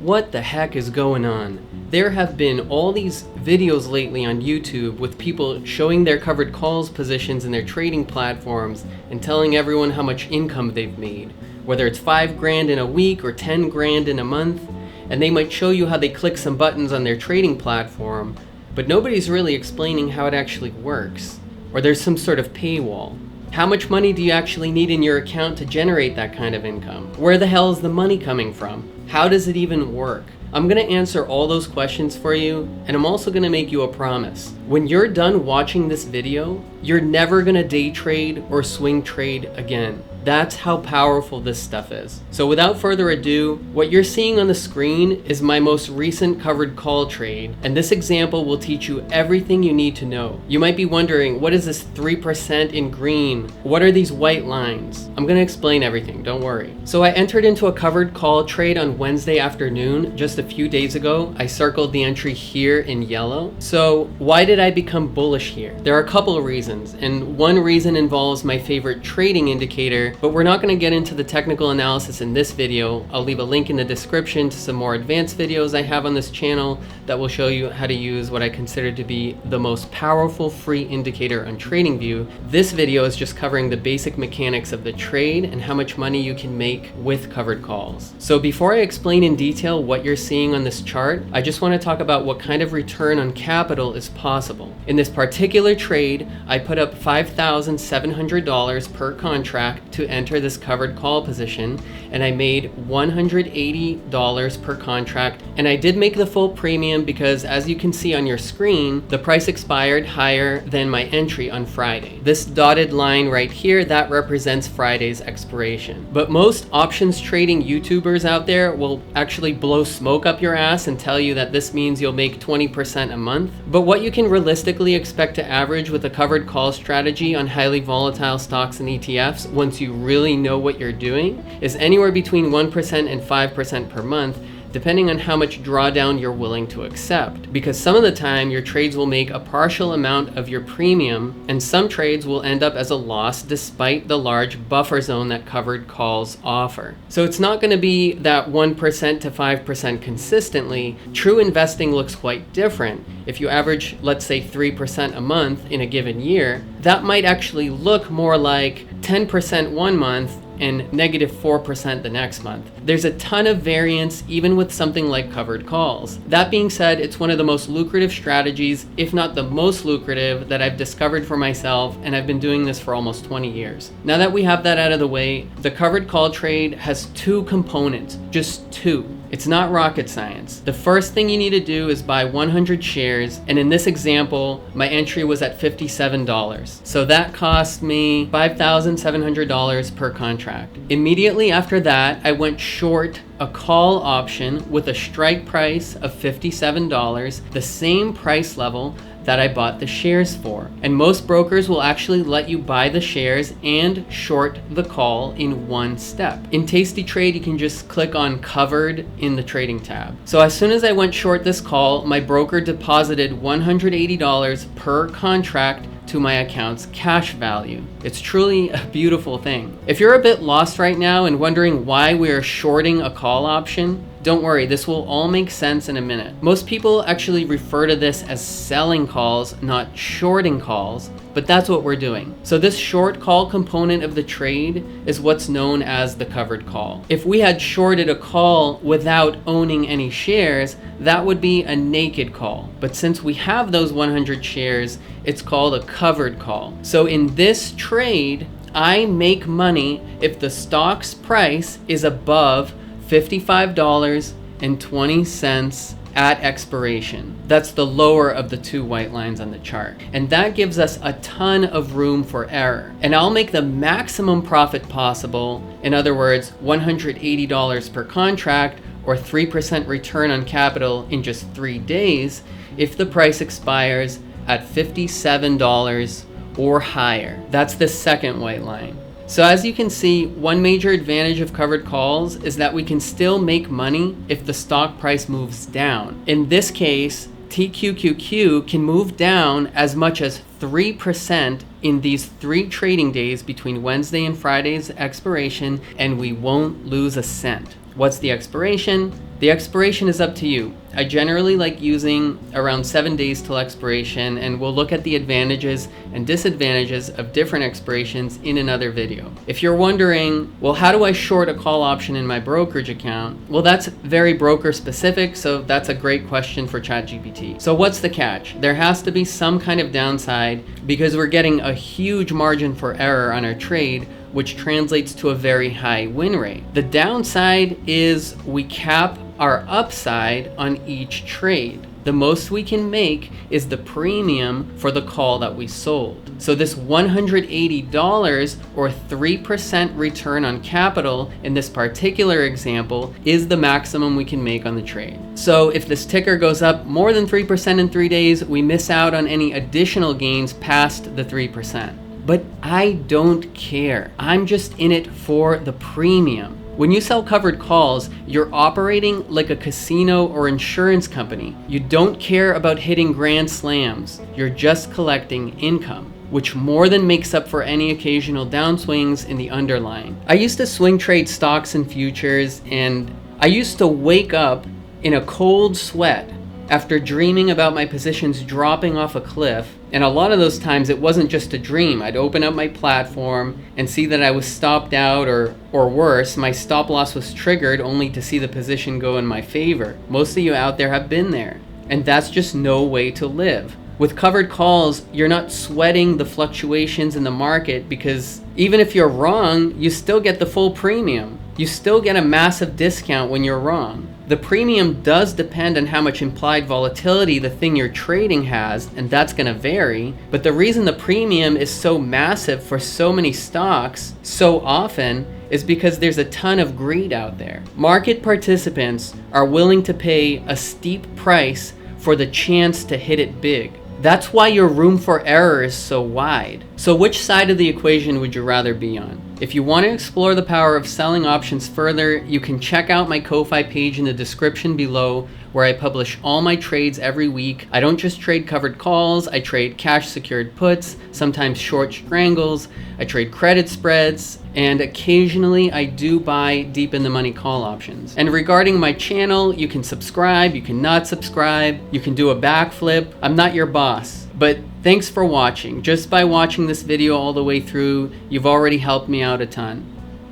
What the heck is going on? There have been all these videos lately on YouTube with people showing their covered calls positions in their trading platforms and telling everyone how much income they've made, whether it's 5 grand in a week or 10 grand in a month, and they might show you how they click some buttons on their trading platform, but nobody's really explaining how it actually works, or there's some sort of paywall. How much money do you actually need in your account to generate that kind of income? Where the hell is the money coming from? How does it even work? I'm gonna answer all those questions for you, and I'm also gonna make you a promise. When you're done watching this video, you're never gonna day trade or swing trade again. That's how powerful this stuff is. So without further ado, what you're seeing on the screen is my most recent covered call trade, and this example will teach you everything you need to know. You might be wondering, what is this 3% in green? What are these white lines? I'm gonna explain everything, don't worry. So I entered into a covered call trade on Wednesday afternoon, just a few days ago. I circled the entry here in yellow. So why did I become bullish here? There are a couple of reasons, and one reason involves my favorite trading indicator, but we're not going to get into the technical analysis in this video. I'll leave a link in the description to some more advanced videos I have on this channel that will show you how to use what I consider to be the most powerful free indicator on TradingView. This video is just covering the basic mechanics of the trade and how much money you can make with covered calls. So before I explain in detail what you're seeing on this chart, I just want to talk about what kind of return on capital is possible. In this particular trade, I put up $5,700 per contract to enter this covered call position, and I made $180 per contract, and I did make the full premium because, as you can see on your screen, the price expired higher than my entry on Friday. This dotted line right here, that represents Friday's expiration. But most options trading YouTubers out there will actually blow smoke up your ass and tell you that this means you'll make 20% a month. But what you can realistically expect to average with a covered call strategy on highly volatile stocks and ETFs, once you really know what you're doing, is anywhere between 1% and 5% per month, depending on how much drawdown you're willing to accept. Because some of the time your trades will make a partial amount of your premium, and some trades will end up as a loss despite the large buffer zone that covered calls offer. So it's not going to be that 1% to 5% consistently. True investing looks quite different. If you average, let's say, 3% a month in a given year, that might actually look more like 10% one month and -4% the next month. There's a ton of variance even with something like covered calls. That being said, it's one of the most lucrative strategies, if not the most lucrative, that I've discovered for myself, and I've been doing this for almost 20 years. Now that we have that out of the way, the covered call trade has 2 components, just 2. It's not rocket science. The first thing you need to do is buy 100 shares, and in this example, my entry was at $57. So that cost me $5,700 per contract. Immediately after that, I went short a call option with a strike price of $57, the same price level that I bought the shares for. And most brokers will actually let you buy the shares and short the call in one step. In Tasty Trade, you can just click on covered in the trading tab. So as soon as I went short this call, my broker deposited $180 per contract to my account's cash value. It's truly a beautiful thing. If you're a bit lost right now and wondering why we are shorting a call option, don't worry, this will all make sense in a minute. Most people actually refer to this as selling calls, not shorting calls, but that's what we're doing. So this short call component of the trade is what's known as the covered call. If we had shorted a call without owning any shares, that would be a naked call. But since we have those 100 shares, it's called a covered call. So in this trade, I make money if the stock's price is above $55.20 at expiration. That's the lower of the 2 white lines on the chart. And that gives us a ton of room for error. And I'll make the maximum profit possible, in other words, $180 per contract or 3% return on capital in just 3 days, if the price expires at $57 or higher. That's the second white line. So as you can see, one major advantage of covered calls is that we can still make money if the stock price moves down. In this case, TQQQ can move down as much as 3% in these 3 trading days between Wednesday and Friday's expiration, and we won't lose a cent. What's the expiration? The expiration is up to you. I generally like using around 7 days till expiration, and we'll look at the advantages and disadvantages of different expirations in another video. If you're wondering, well, how do I short a call option in my brokerage account? Well, that's very broker specific, so that's a great question for ChatGPT. So what's the catch? There has to be some kind of downside because we're getting a huge margin for error on our trade, which translates to a very high win rate. The downside is we cap our upside on each trade. The most we can make is the premium for the call that we sold. So this $180 or 3% return on capital in this particular example is the maximum we can make on the trade. So if this ticker goes up more than 3% in 3 days, we miss out on any additional gains past the 3%. But I don't care. I'm just in it for the premium. When you sell covered calls, you're operating like a casino or insurance company. You don't care about hitting grand slams. You're just collecting income, which more than makes up for any occasional downswings in the underlying. I used to swing trade stocks and futures, and I used to wake up in a cold sweat after dreaming about my positions dropping off a cliff. And a lot of those times it wasn't just a dream. I'd open up my platform and see that I was stopped out, or worse, my stop loss was triggered only to see the position go in my favor. Most of you out there have been there. And that's just no way to live. With covered calls, you're not sweating the fluctuations in the market because even if you're wrong, you still get the full premium. You still get a massive discount when you're wrong. The premium does depend on how much implied volatility the thing you're trading has, and that's going to vary. But the reason the premium is so massive for so many stocks so often is because there's a ton of greed out there. Market participants are willing to pay a steep price for the chance to hit it big. That's why your room for error is so wide. So which side of the equation would you rather be on? If you want to explore the power of selling options further, you can check out my Ko-Fi page in the description below, where I publish all my trades every week. I don't just trade covered calls, I trade cash secured puts, sometimes short strangles, I trade credit spreads, and occasionally I do buy deep in the money call options. And regarding my channel, you can subscribe, you can not subscribe, you can do a backflip. I'm not your boss, but thanks for watching. Just by watching this video all the way through, you've already helped me out a ton.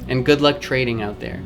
And good luck trading out there.